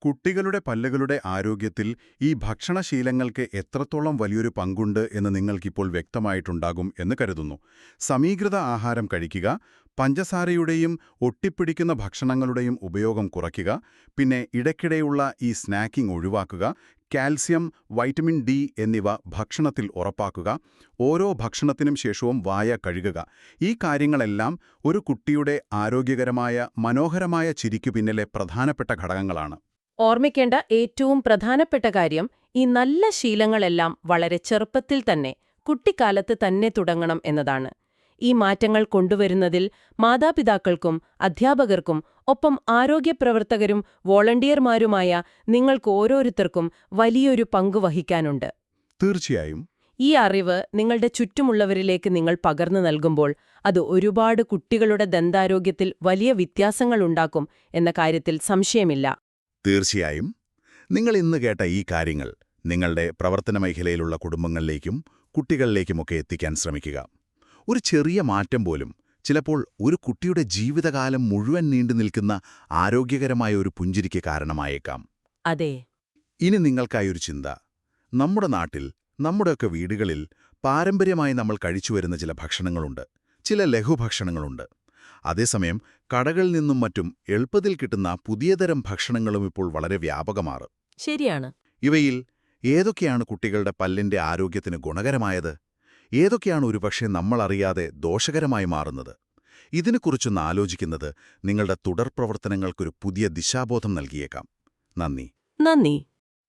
കുട്ടികളുടെ പല്ലുകളുടെ ആരോഗ്യത്തിൽ ഈ ഭക്ഷണശീലങ്ങൾക്ക് എത്രത്തോളം വലിയൊരു പങ്കുണ്ട് എന്ന് നിങ്ങൾക്കിപ്പോൾ വ്യക്തമായിട്ടുണ്ടാകും എന്ന് കരുതുന്നു. സമീകൃത ആഹാരം കഴിക്കുക, പഞ്ചസാരയുടെയും ഒട്ടിപ്പിടിക്കുന്ന ഭക്ഷണങ്ങളുടെയും ഉപയോഗം കുറയ്ക്കുക, പിന്നെ ഇടയ്ക്കിടെയുള്ള ഈ സ്നാക്കിംഗ് ഒഴിവാക്കുക, കാൽസ്യം, വൈറ്റമിൻ ഡി എന്നിവ ഭക്ഷണത്തിൽ ഉറപ്പാക്കുക, ഓരോ ഭക്ഷണത്തിനും ശേഷവും വായ കഴുകുക. ഈ കാര്യങ്ങളെല്ലാം ഒരു കുട്ടിയുടെ ആരോഗ്യകരമായ, മനോഹരമായ ചിരിക്കു പിന്നിലെ പ്രധാനപ്പെട്ട ഘടകങ്ങളാണ്. ഓർമ്മിക്കേണ്ട ഏറ്റവും പ്രധാനപ്പെട്ട കാര്യം, ഈ നല്ല ശീലങ്ങളെല്ലാം വളരെ ചെറുപ്പത്തിൽ തന്നെ, കുട്ടിക്കാലത്ത് തന്നെ തുടങ്ങണം എന്നതാണ്. ഈ മാറ്റങ്ങൾ കൊണ്ടുവരുന്നതിൽ മാതാപിതാക്കൾക്കും അധ്യാപകർക്കും ഒപ്പം ആരോഗ്യപ്രവർത്തകരും വോളണ്ടിയർമാരുമായ നിങ്ങൾക്ക് ഓരോരുത്തർക്കും വലിയൊരു പങ്ക് വഹിക്കാനുണ്ട്. തീർച്ചയായും. ഈ അറിവ് നിങ്ങളുടെ ചുറ്റുമുള്ളവരിലേക്ക് നിങ്ങൾ പകർന്നു നൽകുമ്പോൾ അത് ഒരുപാട് കുട്ടികളുടെ ദന്താരോഗ്യത്തിൽ വലിയ വ്യത്യാസങ്ങളുണ്ടാക്കും എന്ന കാര്യത്തിൽ സംശയമില്ല. തീർച്ചയായും. നിങ്ങൾ ഇന്ന് കേട്ട ഈ കാര്യങ്ങൾ നിങ്ങളുടെ പ്രവർത്തന മേഖലയിലുള്ള കുടുംബങ്ങളിലേക്കും കുട്ടികളിലേക്കുമൊക്കെ എത്തിക്കാൻ ശ്രമിക്കുക. ഒരു ചെറിയ മാറ്റം പോലും ചിലപ്പോൾ ഒരു കുട്ടിയുടെ ജീവിതകാലം മുഴുവൻ നീണ്ടു നിൽക്കുന്ന ആരോഗ്യകരമായ ഒരു പുഞ്ചിരിക്ക് കാരണമായേക്കാം. അതെ. ഇനി നിങ്ങൾക്കായൊരു ചിന്ത. നമ്മുടെ നാട്ടിൽ, നമ്മുടെയൊക്കെ വീടുകളിൽ പാരമ്പര്യമായി നമ്മൾ കഴിച്ചുവരുന്ന ചില ഭക്ഷണങ്ങളുണ്ട്, ചില ലഘുഭക്ഷണങ്ങളുണ്ട്. അതേസമയം കടകളിൽ നിന്നും മറ്റും എളുപ്പത്തിൽ കിട്ടുന്ന പുതിയതരം ഭക്ഷണങ്ങളും ഇപ്പോൾ വളരെ വ്യാപകമാണ്. ശരിയാണ്. ഇവയിൽ ഏതൊക്കെയാണ് കുട്ടികളുടെ പല്ലിന്റെ ആരോഗ്യത്തിന് ഗുണകരമായത്? ഏതൊക്കെയാണ് ഒരുപക്ഷെ നമ്മളറിയാതെ ദോഷകരമായി മാറുന്നത്? ഇതിനെക്കുറിച്ചൊന്ന് ആലോചിക്കുന്നത് നിങ്ങളുടെ തുടർ പ്രവർത്തനങ്ങൾക്കൊരു പുതിയ ദിശാബോധം നൽകിയേക്കാം. നന്ദി. നന്ദി.